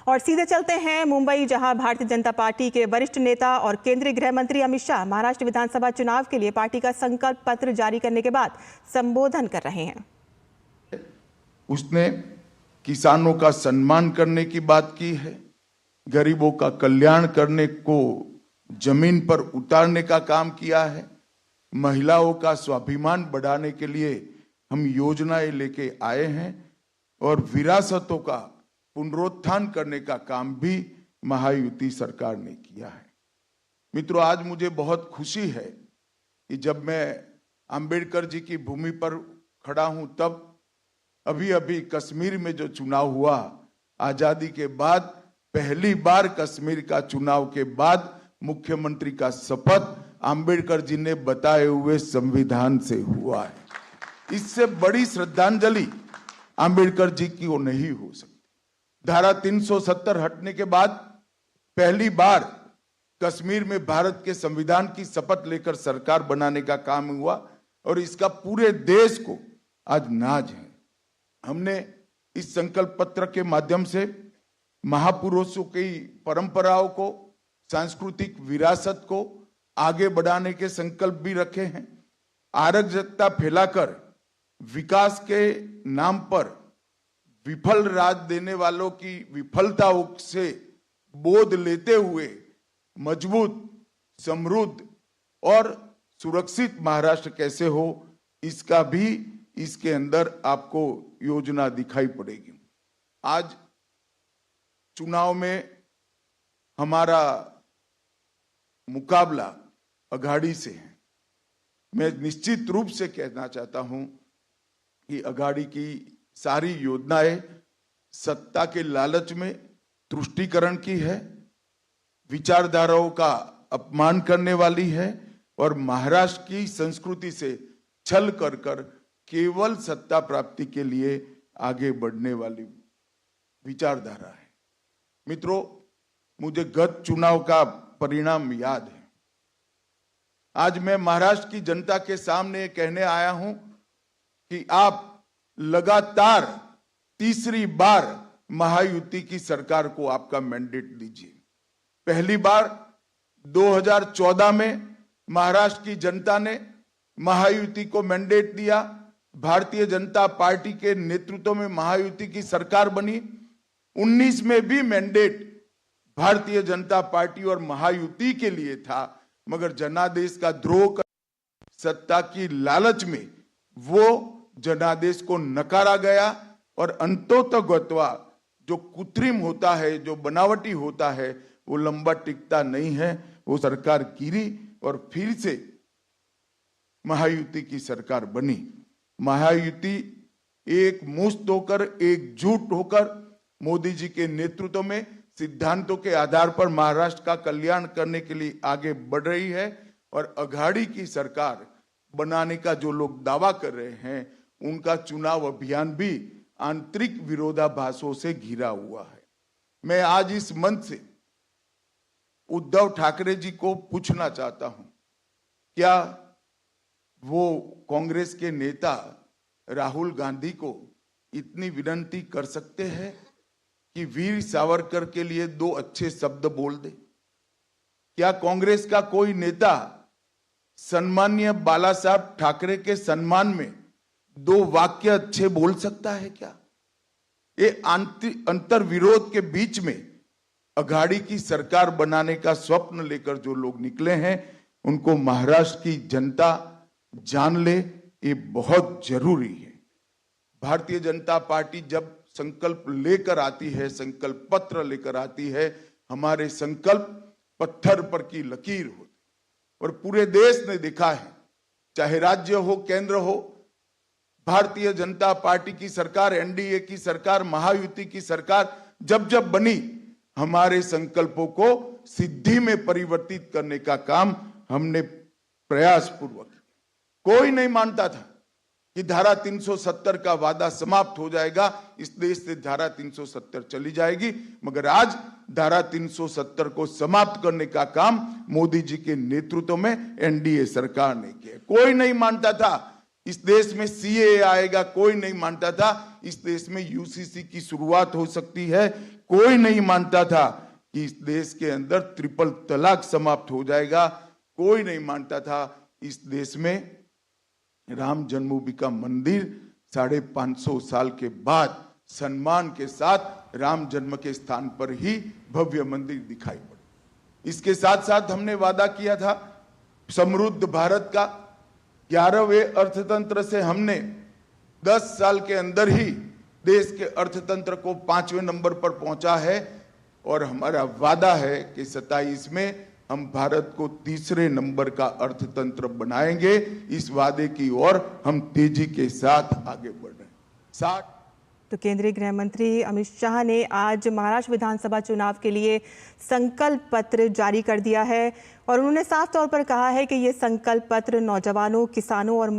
और सीधे चलते हैं मुंबई, जहां भारतीय जनता पार्टी के वरिष्ठ नेता और केंद्रीय गृह मंत्री अमित शाह महाराष्ट्र विधानसभा चुनाव के लिए पार्टी का संकल्प पत्र जारी करने के बाद संबोधन कर रहे हैं। उसने किसानों का सम्मान करने की बात की है, गरीबों का कल्याण करने को जमीन पर उतारने का काम किया है, महिलाओं का स्वाभिमान बढ़ाने के लिए हम योजनाएं लेके आए हैं और विरासतों का पुनरुत्थान करने का काम भी महायुति सरकार ने किया है। मित्रों, आज मुझे बहुत खुशी है कि जब मैं अंबेडकर जी की भूमि पर खड़ा हूं, तब अभी अभी कश्मीर में जो चुनाव हुआ, आजादी के बाद पहली बार कश्मीर का चुनाव के बाद मुख्यमंत्री का शपथ अंबेडकर जी ने बताए हुए संविधान से हुआ है। इससे बड़ी श्रद्धांजलि अंबेडकर जी की वो नहीं हो सकती। धारा 370 हटने के बाद पहली बार कश्मीर में भारत के संविधान की शपथ लेकर सरकार बनाने का काम हुआ और इसका पूरे देश को आज नाज है। हमने इस संकल्प पत्र के माध्यम से महापुरुषों की परंपराओं को, सांस्कृतिक विरासत को आगे बढ़ाने के संकल्प भी रखे हैं। अराजकता फैलाकर विकास के नाम पर विफल राज देने वालों की विफलताओं से बोध लेते हुए मजबूत, समृद्ध और सुरक्षित महाराष्ट्र कैसे हो, इसका भी इसके अंदर आपको योजना दिखाई पड़ेगी। आज चुनाव में हमारा मुकाबला अघाड़ी से है। मैं निश्चित रूप से कहना चाहता हूं कि अघाड़ी की सारी योजनाएं सत्ता के लालच में तुष्टीकरण की है, विचारधाराओं का अपमान करने वाली है और महाराष्ट्र की संस्कृति से छल कर केवल सत्ता प्राप्ति के लिए आगे बढ़ने वाली विचारधारा है। मित्रों, मुझे गत चुनाव का परिणाम याद है। आज मैं महाराष्ट्र की जनता के सामने कहने आया हूं कि आप लगातार तीसरी बार महायुति की सरकार को आपका मैंडेट दीजिए। पहली बार 2014 में महाराष्ट्र की जनता ने महायुति को मैंडेट दिया, भारतीय जनता पार्टी के नेतृत्व में महायुति की सरकार बनी। 19 में भी मैंडेट भारतीय जनता पार्टी और महायुति के लिए था, मगर जनादेश का द्रोह कर सत्ता की लालच में वो जनादेश को नकारा गया और अंततोगत्वा जो कृत्रिम होता है, जो बनावटी होता है, वो लंबा टिकता नहीं है। वो सरकार गिरी और फिर से महायुति की सरकार बनी। महायुति एक मुश्त होकर, एकजुट होकर मोदी जी के नेतृत्व में सिद्धांतों के आधार पर महाराष्ट्र का कल्याण करने के लिए आगे बढ़ रही है और अघाड़ी की सरकार बनाने का जो लोग दावा कर रहे हैं, उनका चुनाव अभियान भी आंतरिक विरोधाभासों से घिरा हुआ है। मैं आज इस मंच से उद्धव ठाकरे जी को पूछना चाहता हूं, क्या वो कांग्रेस के नेता राहुल गांधी को इतनी विनती कर सकते हैं कि वीर सावरकर के लिए 2 अच्छे शब्द बोल दे? क्या कांग्रेस का कोई नेता सम्माननीय बाला साहब ठाकरे के सम्मान में 2 वाक्य अच्छे बोल सकता है क्या? ये अंतर विरोध के बीच में अघाड़ी की सरकार बनाने का स्वप्न लेकर जो लोग निकले हैं, उनको महाराष्ट्र की जनता जान ले, ये बहुत जरूरी है। भारतीय जनता पार्टी जब संकल्प लेकर आती है, संकल्प पत्र लेकर आती है, हमारे संकल्प पत्थर पर की लकीर होती और पूरे देश ने देखा है, चाहे राज्य हो, केंद्र हो, भारतीय जनता पार्टी की सरकार, एनडीए की सरकार, महायुति की सरकार जब जब बनी, हमारे संकल्पों को सिद्धि में परिवर्तित करने का काम हमने प्रयास पूर्वक। कोई नहीं मानता था कि धारा 370 का वादा समाप्त हो जाएगा, इस देश से धारा 370 चली जाएगी, मगर आज धारा 370 को समाप्त करने का काम मोदी जी के नेतृत्व में एनडीए सरकार ने किया। कोई नहीं मानता था इस देश में सीएए आएगा, कोई नहीं मानता था। इस देश में यूसीसी की शुरुआत हो सकती है, कोई नहीं मानता था कि इस देश के अंदर ट्रिपल तलाक समाप्त हो जाएगा, कोई नहीं मानता था। इस देश में राम जन्मभूमि का मंदिर 550 साल के बाद सम्मान के साथ राम जन्म के स्थान पर ही भव्य मंदिर दिखाई पड़े। इसके साथ साथ हमने वादा किया था समृद्ध भारत का। 11वें अर्थतंत्र से हमने 10 साल के अंदर ही देश के अर्थतंत्र को 5वें नंबर पर पहुंचा है और हमारा वादा है कि 27 में हम भारत को 3रे नंबर का अर्थतंत्र बनाएंगे। इस वादे की ओर हम तेजी के साथ आगे बढ़ रहे हैं। तो केंद्रीय गृह मंत्री अमित शाह ने आज महाराष्ट्र विधानसभा चुनाव के लिए संकल्प पत्र जारी कर दिया है और उन्होंने साफ तौर पर कहा है कि ये संकल्प पत्र नौजवानों, किसानों और